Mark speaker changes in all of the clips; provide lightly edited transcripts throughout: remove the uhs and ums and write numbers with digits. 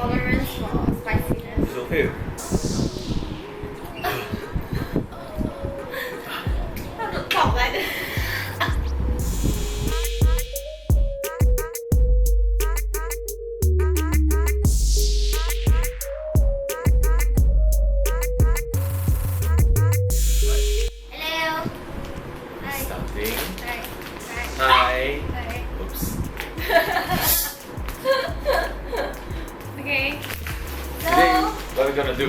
Speaker 1: tolerance for spiciness.
Speaker 2: It's okay.
Speaker 1: How to talk like that? Hello. Hi.
Speaker 2: Starting.
Speaker 1: Hi.
Speaker 2: Hi. Oops.
Speaker 1: Okay.
Speaker 2: Today,
Speaker 1: So
Speaker 2: what are we gonna do?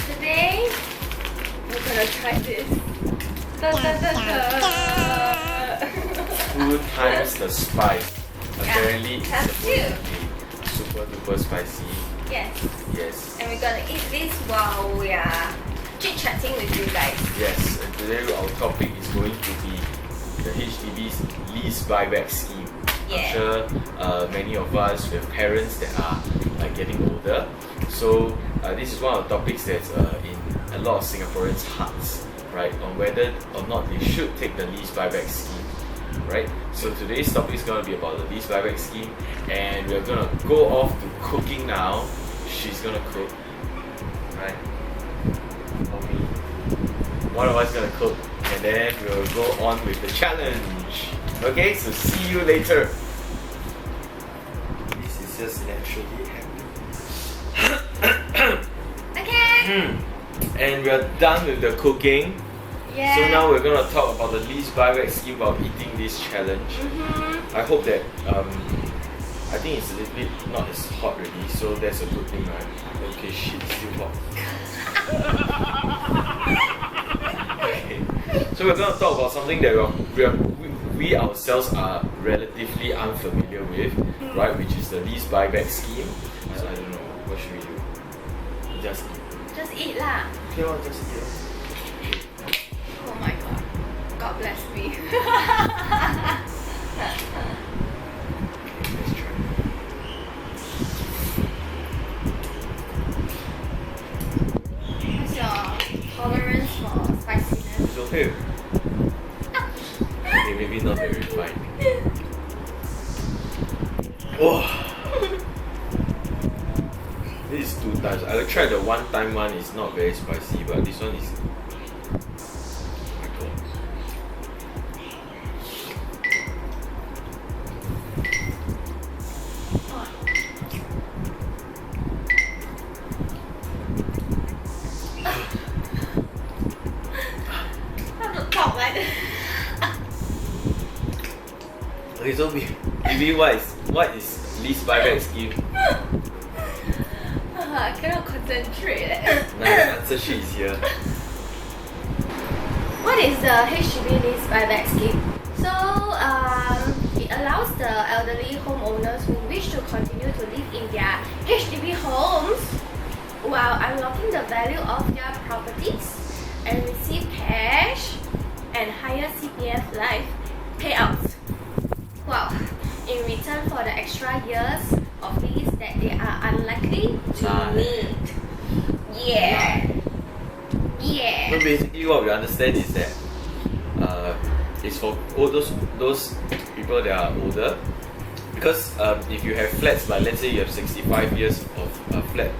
Speaker 1: today we're gonna try this. Da, da, da, da.
Speaker 2: 2 times the spice. Apparently,
Speaker 1: that's
Speaker 2: it's supposed to be super duper spicy.
Speaker 1: Yes.
Speaker 2: Yes.
Speaker 1: And we're gonna eat this while we are chit-chatting with you guys.
Speaker 2: Yes. And today our topic is going to be the HDB's Lease BuyBack scheme.
Speaker 1: Yeah.
Speaker 2: I'm sure many of us we have parents that are getting older. So this is one of the topics that's in a lot of Singaporeans' hearts, right? On whether or not they should take the lease buyback scheme, right? So today's topic is going to be about the lease buyback scheme, and we're going to go off to cooking now. She's going to cook, right? Or me. One of us is going to cook, and then we'll go on with the challenge. Okay, so see you later. This is just naturally happening.
Speaker 1: Okay.
Speaker 2: And we are done with the cooking.
Speaker 1: Yeah.
Speaker 2: So now we're gonna talk about the lease buyback scheme while eating this challenge. I hope that I think it's a little bit not as hot already, so that's a good thing, right? Okay, shit, it's still hot. Okay. So we're gonna talk about something that we ourselves are relatively unfamiliar with, right? Which is the lease buyback scheme. So I don't know, what should we do? Just eat.
Speaker 1: Just eat lah.
Speaker 2: Okay, well, just eat.
Speaker 1: Oh my god. God bless me.
Speaker 2: Let's try.
Speaker 1: What's your tolerance for spiciness?
Speaker 2: It's okay. Okay, maybe not very fine. Oh. This is 2 times. I tried the 1 time one, it's not very spicy, but this one is. Oh my god.
Speaker 1: How to talk like that?
Speaker 2: Okay, so Bibi, what is lease buyback scheme?
Speaker 1: I cannot concentrate.
Speaker 2: Now the answer sheet is here.
Speaker 1: What is the HDB Lease BuyBack scheme? So, it allows the elderly homeowners who wish to continue to live in their HDB homes while unlocking the value of their properties and receive cash and higher CPF life payouts. Wow! In return for the extra years of lease that they are unlikely to need. Yeah. Yeah.
Speaker 2: So basically what we understand is that it's for all those people that are older, because if you have flats, like let's say you have 65 years of flat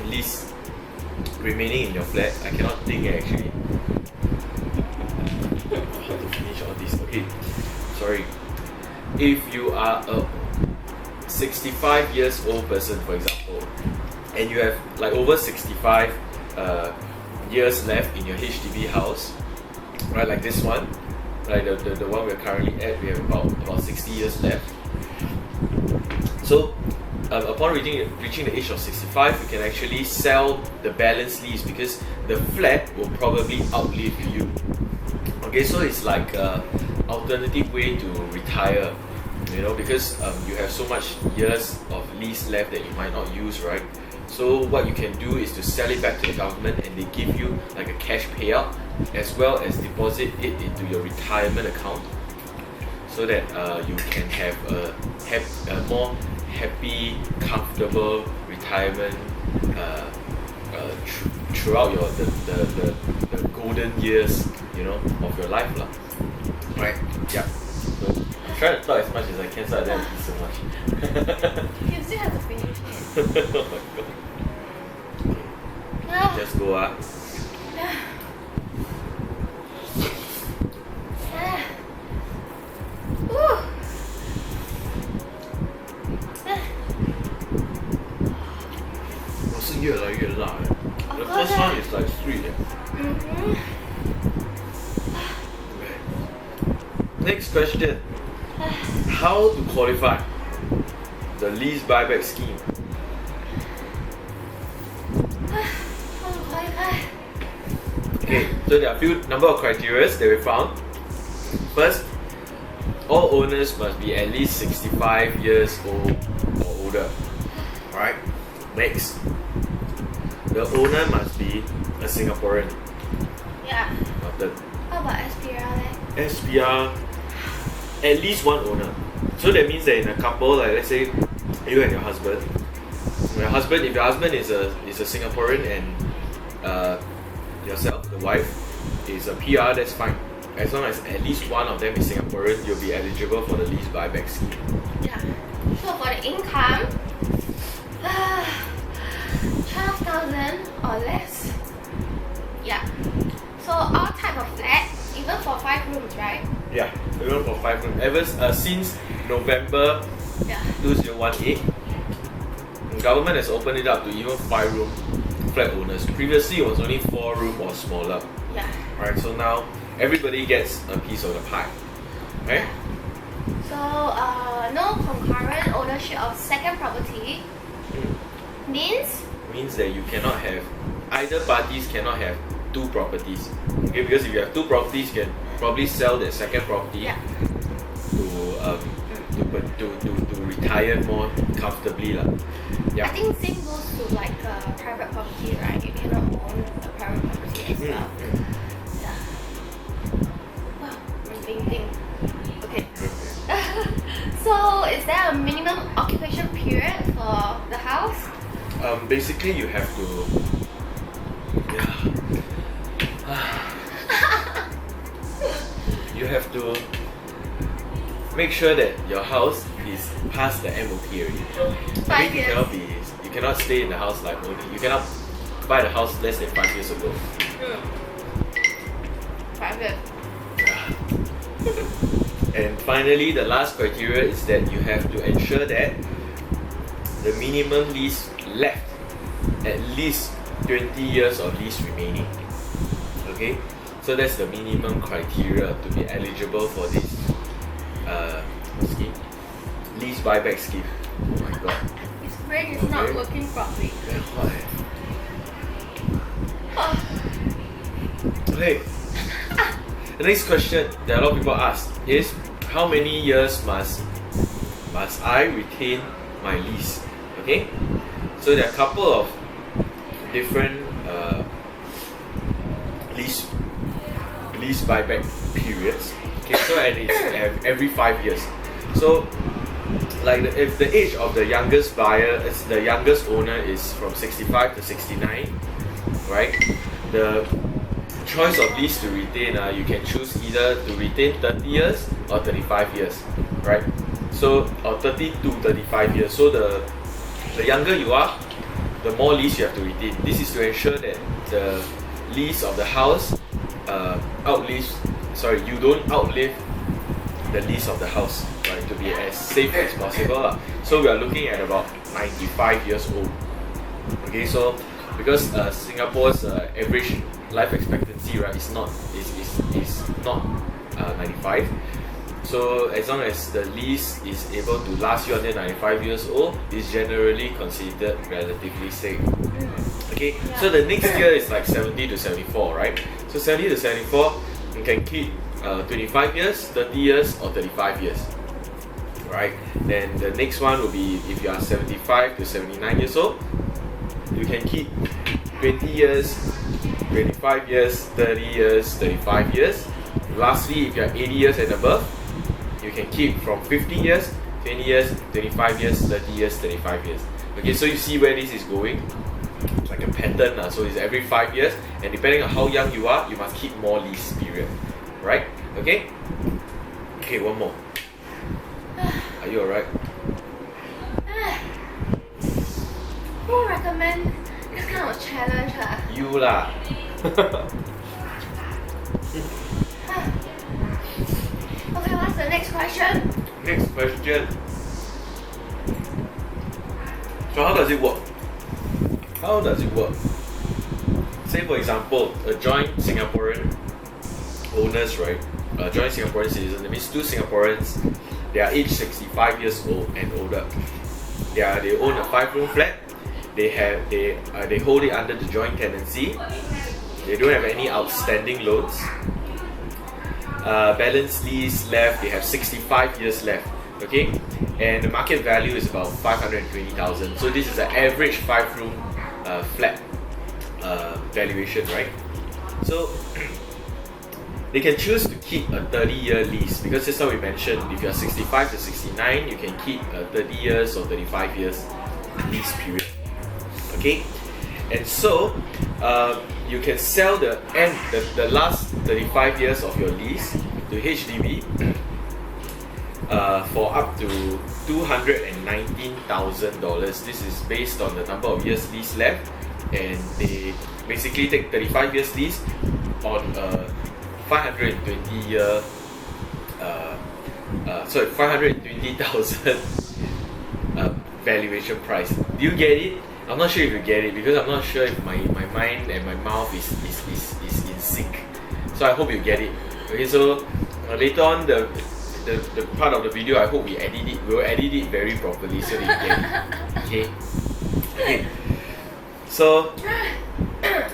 Speaker 2: lease remaining in your flat, I cannot think actually how to finish all this. Okay, sorry. If you are a 65 years old person, for example, and you have like over 65 years left in your HDB house, right, like this one, right, the one we're currently at, we have about 60 years left. So upon reaching the age of 65, you can actually sell the balance lease because the flat will probably outlive you. Okay, so it's like an alternative way to retire, you know, because you have so much years of lease left that you might not use, right? So what you can do is to sell it back to the government, and they give you like a cash payout as well as deposit it into your retirement account, so that you can have a more happy, comfortable retirement throughout the golden years, you know, of your life lah. Right? Yeah. So I'm trying to talk as much as I can so I don't eat so much.
Speaker 1: You still have to finish it.
Speaker 2: Oh my god. 越来越辣。The first one is like sweet. Next question. How to qualify the lease buyback scheme? Okay, so there are a few number of criteria that we found. First, all owners must be at least 65 years old or older. Alright? Next, the owner must be a Singaporean.
Speaker 1: Yeah.
Speaker 2: Noted.
Speaker 1: How about SPR then?
Speaker 2: SPR, at least one owner. So that means that in a couple, like let's say you and your husband, if your husband is a Singaporean and yourself, the wife, is a PR, that's fine. As long as at least one of them is Singaporean, you'll be eligible for the lease buyback scheme.
Speaker 1: Yeah. So for the income, 12,000 or less. Yeah. So all type of flat, even for 5 rooms, right?
Speaker 2: Yeah, even for 5 rooms. Ever since November 2018, the government has opened it up to even 5-room flat owners. Previously, it was only 4-room or smaller.
Speaker 1: Yeah.
Speaker 2: Right, so now everybody gets a piece of the pie. Right?
Speaker 1: So no concurrent ownership of second property means
Speaker 2: that you cannot have, either parties cannot have 2 properties. Okay, because if you have 2 properties, you can probably sell the second property to retire more comfortably. Yeah.
Speaker 1: I think same goes to like private property, right? You cannot own a private property as well. Yeah. Wow, I'm thinking. Okay. So is there a minimum occupation period for the house?
Speaker 2: Basically you have to you have to make sure that your house is past the MOP already.
Speaker 1: 5 years.
Speaker 2: You cannot stay in the house like only, you cannot buy the house less than 5 years ago.
Speaker 1: 5 years.
Speaker 2: And finally, the last criteria is that you have to ensure that the minimum lease left at least 20 years of lease remaining. Okay, so that's the minimum criteria to be eligible for this scheme, lease buyback scheme. Oh my god,
Speaker 1: His brain is not working properly.
Speaker 2: Okay, the next question that a lot of people ask is, how many years must I retain my lease? Okay, so there are a couple of different lease buyback periods. Okay, so and it's every 5 years. So like if the age of the youngest buyer, the youngest owner is from 65 to 69, right? The choice of lease to retain, you can choose either to retain 30 years or 35 years, right? So, or 30 to 35 years. So the younger you are, the more lease you have to retain. This is to ensure that the lease of the house you don't outlive the lease of the house, right? To be as safe as possible. So we are looking at about 95 years old. Okay, so because Singapore's average life expectancy, right, is not 95. So as long as the lease is able to last you until 95 years old, it's generally considered relatively safe. Okay, so the next year is like 70 to 74, right? So 70 to 74, you can keep 25 years, 30 years, or 35 years, right? Then the next one will be if you are 75 to 79 years old, you can keep 20 years, 25 years, 30 years, 35 years. Lastly, if you are 80 years and above, you can keep from 50 years, 20 years, 25 years, 30 years, 35 years. Okay, so you see where this is going? It's like a pattern. So it's every 5 years, and depending on how young you are, you must keep more lease period. Right? Okay? Okay, one more. Are you alright?
Speaker 1: Who recommend this kind of challenge?
Speaker 2: You lah.
Speaker 1: Okay, what's the next question?
Speaker 2: Next question. So how does it work? How does it work? Say for example, a joint Singaporean owners, right? A joint Singaporean citizen, that means two Singaporeans, they are each 65 years old and older. They own a 5-room flat. They hold it under the joint tenancy. They don't have any outstanding loans. Balance lease left, they have 65 years left. Okay, and the market value is about 520,000. So this is an average 5-room flat valuation, right? So they can choose to keep a 30-year lease, because just how we mentioned, if you're 65 to 69, you can keep a 30 years or 35 years lease period. Okay, and so you can sell the last 35 years of your lease to HDB for up to $219,000. This is based on the number of years lease left, and they basically take 35 years lease on a 520,000 valuation price. Do you get it? I'm not sure if you get it, because I'm not sure if my mind and my mouth is in sync. So I hope you get it. Okay, so later on the part of the video, I hope we'll edit it very properly so that you get it. Okay. So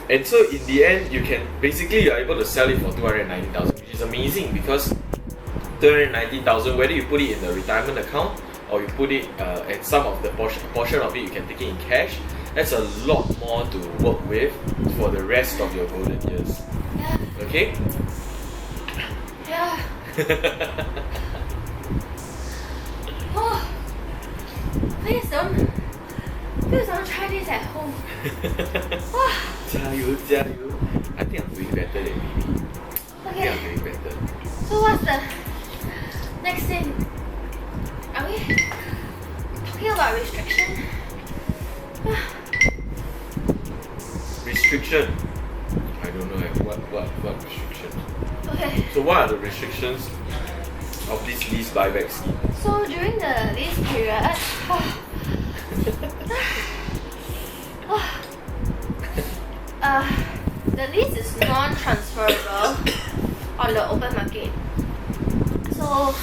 Speaker 2: in the end, you're able to sell it for 290,000, which is amazing, because 290,000, whether you put it in the retirement account or you put it and some of the portion of it you can take it in cash, that's a lot more to work with for the rest of your golden years. Okay?
Speaker 1: Yeah. Oh, please don't try this at home. Oh.
Speaker 2: 加油加油! I think I'm doing better than Bibi.
Speaker 1: Okay.
Speaker 2: I'm doing better.
Speaker 1: So what's the next thing? Are we talking about restriction?
Speaker 2: Restriction? I don't know what restriction.
Speaker 1: Okay.
Speaker 2: So what are the restrictions of this lease buyback scheme?
Speaker 1: So during the lease period, the lease is non-transferable on the open market. So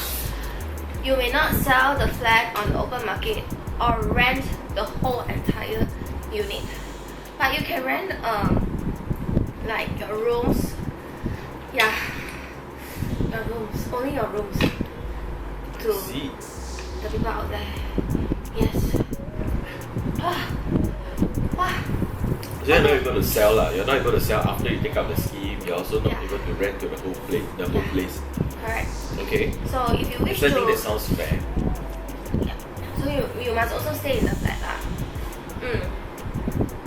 Speaker 1: you may not sell the flat on the open market or rent the whole entire unit, but you can rent like your rooms. Yeah, your rooms, only your rooms, to
Speaker 2: See.
Speaker 1: the people out there. Yes.
Speaker 2: So you're not able to sell lah. You're not able to sell after you take up the scheme. You're also not able to rent to the whole place.
Speaker 1: Correct.
Speaker 2: Okay.
Speaker 1: So if you wish
Speaker 2: I
Speaker 1: to,
Speaker 2: think that sounds fair.
Speaker 1: yeah. So you must also stay in the flat lah.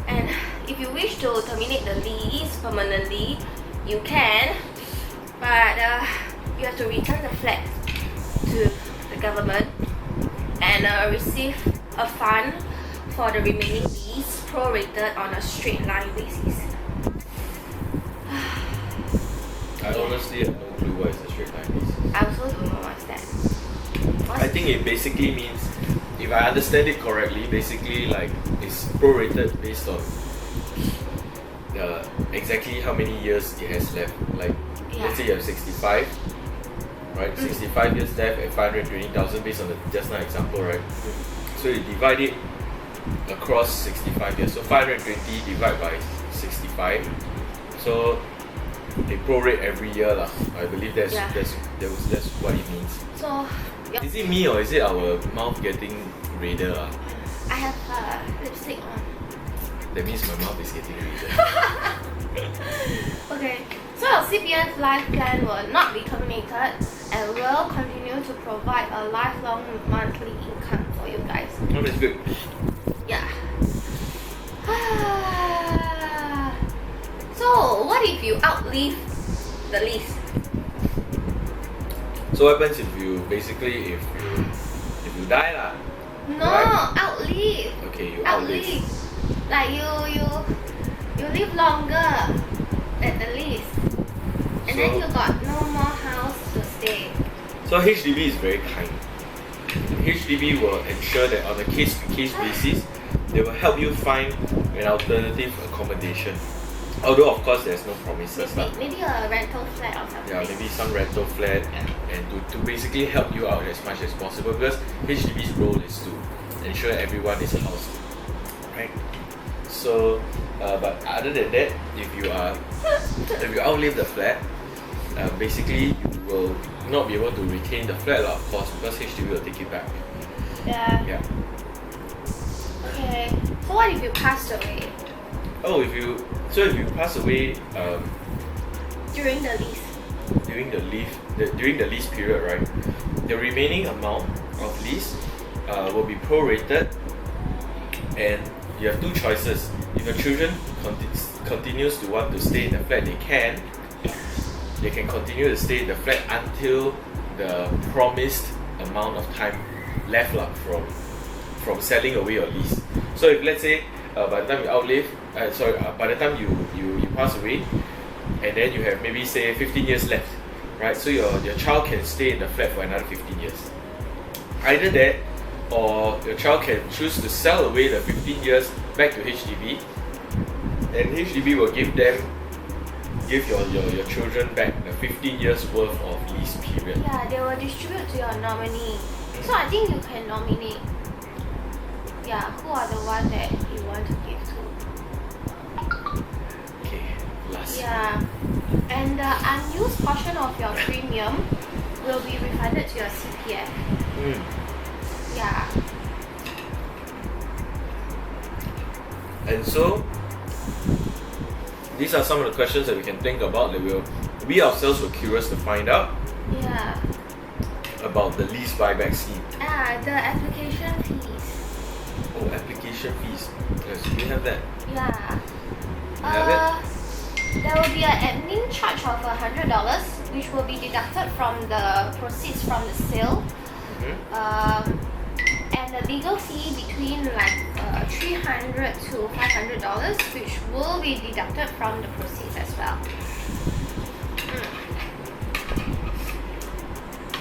Speaker 1: And if you wish to terminate the lease permanently, you can, but you have to return the flat to the government and receive a fund for the remaining lease prorated on a straight line basis.
Speaker 2: I honestly have no clue what is a straight line basis.
Speaker 1: I also don't know what's that.
Speaker 2: I think it basically means, if I understand it correctly, basically like it's prorated based on exactly how many years it has left. Like let's say you have 65, right? 65 years left at 520,000 based on the just now example, right? So you divide it across 65 years. So 520 divided by 65. So they prorate every year lah. I believe that's what it means.
Speaker 1: So
Speaker 2: Is it me or is it our mouth getting redder lah?
Speaker 1: I have lipstick on.
Speaker 2: That means my mouth is getting redder.
Speaker 1: Okay, so your CPF life plan will not be terminated and will continue to provide a lifelong monthly income for you guys.
Speaker 2: Oh, that's good.
Speaker 1: Yeah. So what if you outlive the lease?
Speaker 2: So what happens if you basically if you die lah?
Speaker 1: No,
Speaker 2: Right.
Speaker 1: outlive.
Speaker 2: Okay, you outlive.
Speaker 1: Like you live longer at the lease, and then
Speaker 2: So-
Speaker 1: you got no more house to stay.
Speaker 2: So HDB is very kind. HDB will ensure that on a case-to-case basis, they will help you find an alternative accommodation. Although of course there's no promises.
Speaker 1: Maybe a rental flat or something.
Speaker 2: Yeah, maybe some rental flat and to basically help you out as much as possible, because HDB's role is to ensure everyone is housed. Right? So but other than that, if you outlive the flat, basically you will not be able to retain the flat, of course, because HDB will take it back.
Speaker 1: Yeah. Okay. So what if you passed away?
Speaker 2: Oh, if you pass away
Speaker 1: During the lease.
Speaker 2: during the lease period, right? The remaining amount of lease will be prorated, and you have two choices. If your children continues to want to stay in the flat, they can continue to stay in the flat until the promised amount of time left from selling away your lease. So if let's say by the time you outlive, by the time you pass away, and then you have maybe say 15 years left, right? So your child can stay in the flat for another 15 years. Either that, or your child can choose to sell away the 15 years back to HDB, and HDB will give your children back the 15 years worth of lease period.
Speaker 1: Yeah, they will distribute to your nominee. So I think you can nominate. Yeah, who are the one that you want to give to?
Speaker 2: Okay, last.
Speaker 1: Yeah, and the unused portion of your premium will be refunded to your CPF. Yeah.
Speaker 2: And so these are some of the questions that we can think about that we ourselves were curious to find out.
Speaker 1: Yeah.
Speaker 2: About the lease buyback scheme.
Speaker 1: The application fees.
Speaker 2: Oh, application fees. Yes, do you have that?
Speaker 1: Yeah.
Speaker 2: You have it?
Speaker 1: There will be an admin charge of $100, which will be deducted from the proceeds from the sale. And the legal fee between $300 to $500, which will be deducted from the proceeds as well.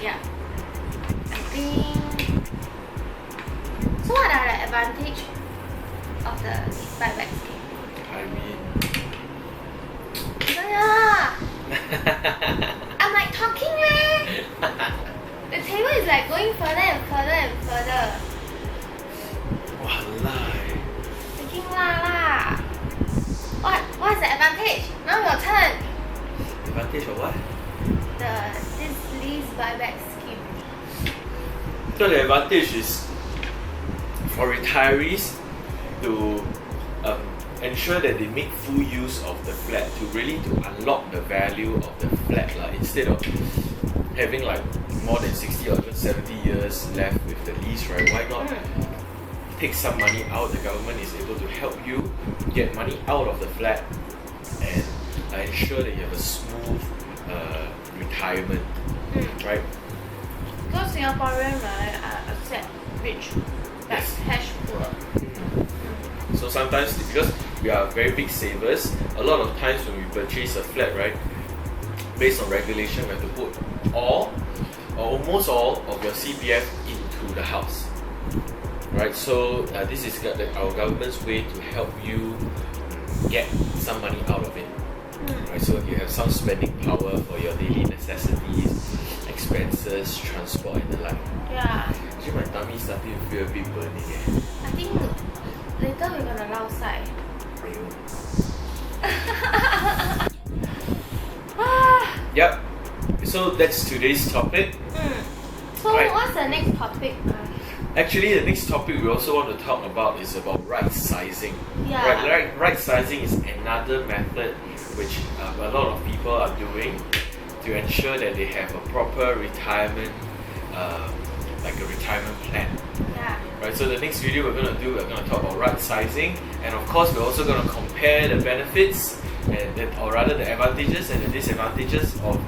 Speaker 1: Yeah. I think. So what are the advantages of the lease buyback scheme?
Speaker 2: I mean,
Speaker 1: Yeah. I'm like talking leh. The table is like going further and further and further.
Speaker 2: Walai.
Speaker 1: Freaking lah. What's the advantage? Now your turn.
Speaker 2: Advantage of what?
Speaker 1: This lease buyback scheme.
Speaker 2: So the advantage is for retirees to ensure that they make full use of the flat, to unlock the value of the flat instead of having like more than 60 or even 70 years left with the lease, right? Why not take some money out? The government is able to help you get money out of the flat and ensure that you have a smooth retirement, right?
Speaker 1: Because Singaporeans, right, are accept rich, like cash poor.
Speaker 2: So sometimes, because we are very big savers, a lot of times when we purchase a flat, right, based on regulation, we have to put all or almost all of your CPF into the house, right? So this is our government's way to help you get some money out of it, right? So you have some spending power for your daily necessities, expenses, transport, and the like.
Speaker 1: Yeah.
Speaker 2: Actually, my tummy starting to feel a bit burning.
Speaker 1: I think later we're gonna lao sai.
Speaker 2: Yep. So that's today's topic.
Speaker 1: So
Speaker 2: right.
Speaker 1: What's the next topic?
Speaker 2: Actually, the next topic we also want to talk about is about right sizing.
Speaker 1: Yeah.
Speaker 2: Right sizing is another method which a lot of people are doing to ensure that they have a proper retirement, like a retirement plan.
Speaker 1: Yeah.
Speaker 2: Right. So the next video we're going to talk about right sizing, and of course we're also going to compare the benefits or rather the advantages and the disadvantages of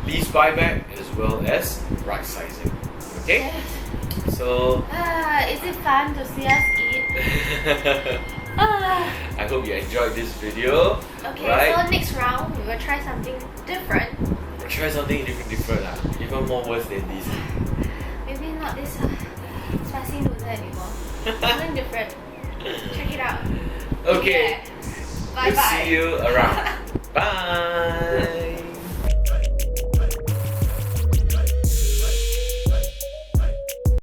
Speaker 2: lease buyback as well as right sizing. Okay.
Speaker 1: Yes.
Speaker 2: So.
Speaker 1: Is it fun to see us eat?
Speaker 2: I hope you enjoyed this video.
Speaker 1: Okay,
Speaker 2: right?
Speaker 1: so next round we will try something different.
Speaker 2: We'll try something different, even more worse than this.
Speaker 1: Maybe not this spicy noodle anymore. Something different. Check it out.
Speaker 2: Okay,
Speaker 1: Bye
Speaker 2: we'll
Speaker 1: bye.
Speaker 2: see you around.